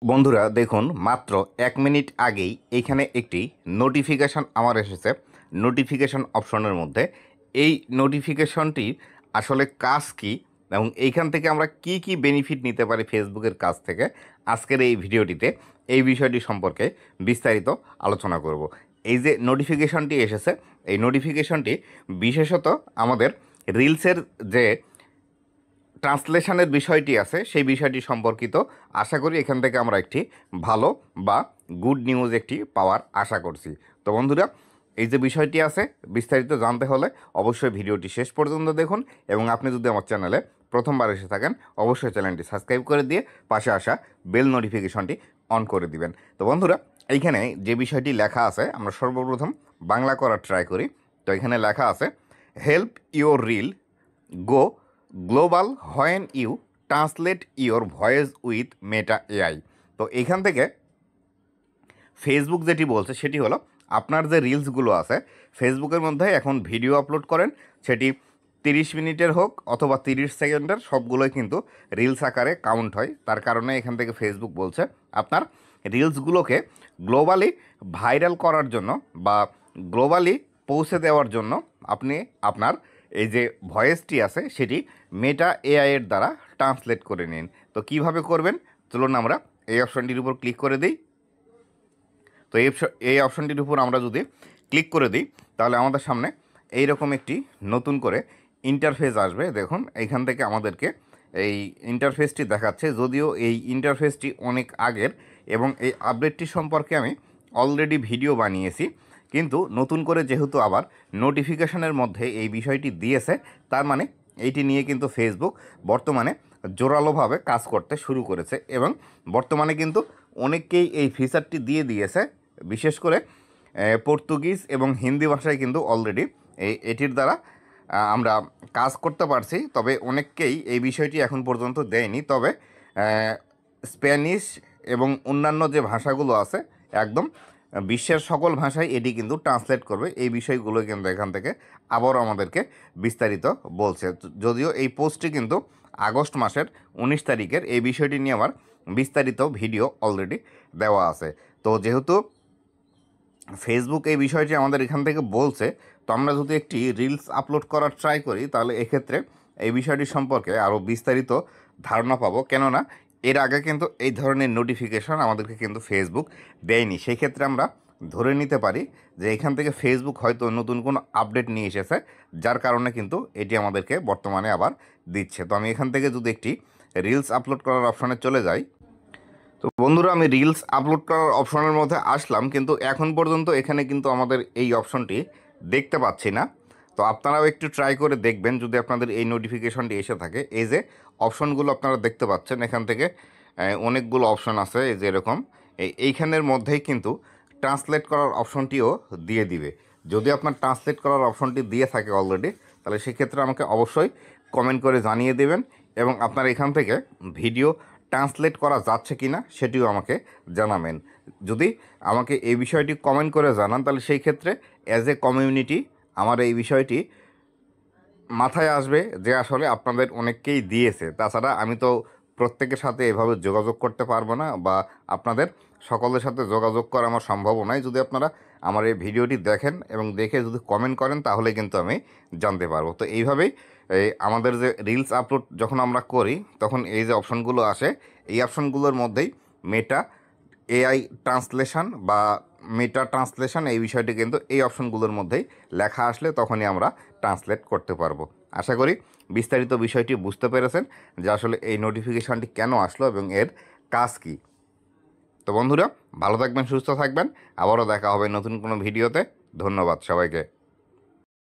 বন্ধুরা দেখুন, মাত্র 1 মিনিট আগেই এইখানে একটি নোটিফিকেশান আমার এসেছে নোটিফিকেশান অপশনের মধ্যে। এই নোটিফিকেশনটি আসলে কাজ কি এবং এইখান থেকে আমরা কি কি বেনিফিট নিতে পারি ফেসবুকের কাছ থেকে, আজকের এই ভিডিওটিতে এই বিষয়টি সম্পর্কে বিস্তারিত আলোচনা করব। এই যে নোটিফিকেশনটি এসেছে, এই নোটিফিকেশনটি বিশেষত আমাদের রিলসের যে ট্রান্সলেশনের বিষয়টি আছে সেই বিষয়টি সম্পর্কিত। আশা করি এখান থেকে আমরা একটি ভালো বা গুড নিউজ একটি পাওয়ার আশা করছি। তো বন্ধুরা, এই যে বিষয়টি আছে বিস্তারিত জানতে হলে অবশ্যই ভিডিওটি শেষ পর্যন্ত দেখুন, এবং আপনি যদি আমার চ্যানেলে প্রথমবার এসে থাকেন অবশ্যই চ্যানেলটি সাবস্ক্রাইব করে দিয়ে পাশে আসা বেল নোটিফিকেশনটি অন করে দিবেন। তো বন্ধুরা, এইখানে যে বিষয়টি লেখা আছে আমরা সর্বপ্রথম বাংলা করার ট্রাই করি। তো এখানে লেখা আছে, help your reel go global when you translate your voice with Meta AI. তো এখান থেকে ফেসবুক যেটি বলছে সেটি হলো, আপনার যে রিলসগুলো আছে ফেসবুকের মধ্যে এখন ভিডিও আপলোড করেন, সেটি 30 মিনিটের হোক অথবা 30 সেকেন্ডের, সবগুলোই কিন্তু রিলস আকারে কাউন্ট হয়। তার কারণে এখান থেকে ফেসবুক বলছে আপনার রিলসগুলোকে গ্লোবালি ভাইরাল করার জন্য বা গ্লোবালি পৌঁছে দেওয়ার জন্য আপনি আপনার এই যে ভয়েসটি আছে সেটি মেটা এআই এর দ্বারা ট্রান্সলেট করে নিন। তো কিভাবে করবেন চলুন আমরা এই অপশনটির উপর ক্লিক করে দিই। তো এই অপশনটির উপর আমরা যদি ক্লিক করে দিই তাহলে আমাদের সামনে এই রকম একটি নতুন করে ইন্টারফেস আসবে। দেখুন, এইখান থেকে আমাদেরকে এই ইন্টারফেসটি দেখাচ্ছে, যদিও এই ইন্টারফেসটি অনেক আগের এবং এই আপডেটটি সম্পর্কে আমি অলরেডি ভিডিও বানিয়েছি, কিন্তু নতুন করে যেহেতু আবার নোটিফিকেশনের মধ্যে এই বিষয়টি দিয়েছে, তার মানে এইটি নিয়ে কিন্তু ফেসবুক বর্তমানে জোরালোভাবে কাজ করতে শুরু করেছে এবং বর্তমানে কিন্তু অনেককেই এই ফিচারটি দিয়ে দিয়েছে। বিশেষ করে পর্তুগিজ এবং হিন্দি ভাষায় কিন্তু অলরেডি এটির দ্বারা আমরা কাজ করতে পারছি, তবে অনেককেই এই বিষয়টি এখন পর্যন্ত দেয়নি। তবে স্প্যানিশ এবং অন্যান্য যে ভাষাগুলো আছে একদম বিশ্বের সকল ভাষায় এটি কিন্তু ট্রান্সলেট করবে। এই বিষয়গুলো কিন্তু এখান থেকে আবারও আমাদেরকে বিস্তারিত বলছে, যদিও এই পোস্টটি কিন্তু আগস্ট মাসের 19 তারিখের। এই বিষয়টি নিয়ে আমার বিস্তারিত ভিডিও অলরেডি দেওয়া আছে। তো যেহেতু ফেসবুক এই বিষয়টি আমাদের এখান থেকে বলছে, তো আমরা যদি একটি রিলস আপলোড করার ট্রাই করি তাহলে এক্ষেত্রে এই বিষয়টি সম্পর্কে আরও বিস্তারিত ধারণা পাবো। কেননা এর আগে কিন্তু এই ধরনের নোটিফিকেশন আমাদেরকে কিন্তু ফেসবুক দেয়নি। সেই ক্ষেত্রে আমরা ধরে নিতে পারি যে এখান থেকে ফেসবুক হয়তো নতুন কোনো আপডেট নিয়ে এসেছে, যার কারণে কিন্তু এটি আমাদেরকে বর্তমানে আবার দিচ্ছে। তো আমি এখান থেকে যদি একটি রিলস আপলোড করার অপশানে চলে যাই, তো বন্ধুরা আমি রিলস আপলোড করার অপশনের মধ্যে আসলাম, কিন্তু এখন পর্যন্ত এখানে কিন্তু আমাদের এই অপশনটি দেখতে পাচ্ছি না। তো আপনারাও একটু ট্রাই করে দেখবেন যদি আপনাদের এই নোটিফিকেশনটি এসে থাকে। এই যে অপশনগুলো আপনারা দেখতে পাচ্ছেন, এখান থেকে অনেকগুলো অপশন আছে। এই যে এরকম এইখানের মধ্যেই কিন্তু ট্রান্সলেট করার অপশনটিও দিয়ে দিবে। যদি আপনার ট্রান্সলেট করার অপশনটি দিয়ে থাকে অলরেডি, তাহলে সেক্ষেত্রে আমাকে অবশ্যই কমেন্ট করে জানিয়ে দেবেন, এবং আপনার এখান থেকে ভিডিও ট্রান্সলেট করা যাচ্ছে কি না সেটিও আমাকে জানাবেন। যদি আমাকে এই বিষয়টি কমেন্ট করে জানান তাহলে সেই ক্ষেত্রে অ্যাজ এ কমিউনিটি আমার এই বিষয়টি মাথায় আসবে যে আসলে আপনাদের অনেককেই দিয়েছে। তাছাড়া আমি তো প্রত্যেকের সাথে এভাবে যোগাযোগ করতে পারবো না, বা আপনাদের সকলের সাথে যোগাযোগ করা আমার সম্ভবও নয়। যদি আপনারা আমার এই ভিডিওটি দেখেন এবং দেখে যদি কমেন্ট করেন তাহলে কিন্তু আমি জানতে পারবো। তো এইভাবেই আমাদের যে রিলস আপলোড যখন আমরা করি তখন এই যে অপশনগুলো আসে, এই অপশনগুলোর মধ্যেই মেটা এআই ট্রান্সলেশন বা মেটা ট্রান্সলেশন এই বিষয়টি কিন্তু এই অপশনগুলোর মধ্যেই লেখা আসলে তখনই আমরা ট্রান্সলেট করতে পারবো। আশা করি বিস্তারিত বিষয়টি বুঝতে পেরেছেন যে আসলে এই নোটিফিকেশনটি কেন আসলো এবং এর কাজ কী। তো বন্ধুরা, ভালো থাকবেন, সুস্থ থাকবেন, আবারও দেখা হবে নতুন কোনো ভিডিওতে। ধন্যবাদ সবাইকে।